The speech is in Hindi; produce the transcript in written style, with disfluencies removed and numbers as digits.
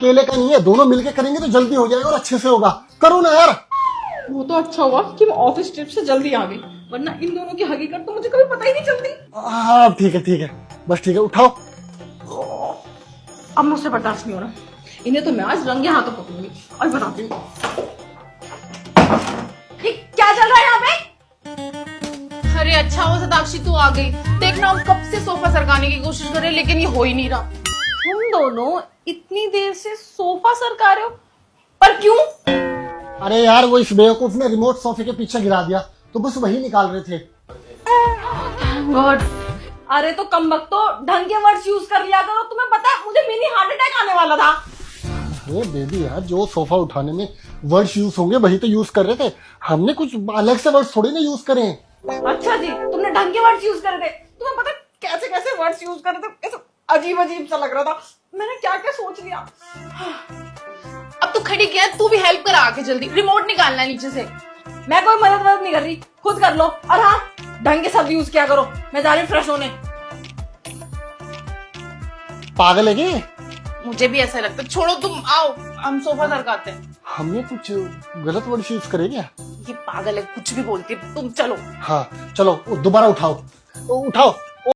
अकेले का नहीं है, दोनों मिलके करेंगे तो जल्दी हो जाएगा और अच्छे से होगा। करो ना यार। वो तो अच्छा हुआ कि मैं ऑफिस ट्रिप से जल्दी आ गई, वरना इन दोनों की हकीकत तो मुझे कभी पता ही नहीं चलती। हाँ ठीक है ठीक है, बस ठीक है, उठाओ। अब मुझसे बर्दाश्त नहीं हो रहा, इन्हें तो मैं आज रंगे हाथों पकड़ूंगी और बताती हूँ ये क्या चल रहा है यहाँ पे। अरे अच्छा हुआ सदाक्षी तू आ गई। देखना हम कब से सोफा सरकाने की कोशिश कर रहे हैं लेकिन ये हो ही नहीं रहा। तुम दोनों इतनी देर से सोफा सरका रहे हो, पर क्यों? अरे यार वो इस बेवकूफ ने रिमोट सोफे के पीछे गिरा दिया, तो बस वही निकाल रहे थे। गॉड, अरे तो कमबख्त तो ढंग के वर्ड्स यूज कर लिया करो। तुम्हें पता है मुझे मिनी हार्ट अटैक आने वाला था। अरे बेबी यार, जो सोफा उठाने में वर्ड्स यूज होंगे वही तो यूज कर रहे थे, हमने कुछ अलग से वर्ड्स थोड़ी ना यूज करे हैं। अच्छा जी, तुमने ढंग के वर्ड्स यूज करे थे। तुम्हें पता है कैसे कैसे वर्ड्स यूज करे थे, ऐसा अजीब अजीब सा लग रहा था। मैंने क्या क्या सोच लिया। अब तू खड़ी क्या है, तू भी हेल्प कर आके जल्दी, रिमोट निकालना है नीचे से। मैं कोई मदद नहीं कर रही, खुद कर लो। और हाँ, ढंग के शब्द यूज किया करो। मैं जा रही हूँ फ्रेश होने। पागल है क्या? मुझे भी ऐसा लगता है। छोड़ो तुम, आओ हम सोफा सरकाते हैं। हमने कुछ गलत वर्ड्स यूज करे क्या? ये पागल है, कुछ भी बोलती है। तुम चलो। हाँ चलो, दोबारा उठाओ, उठाओ।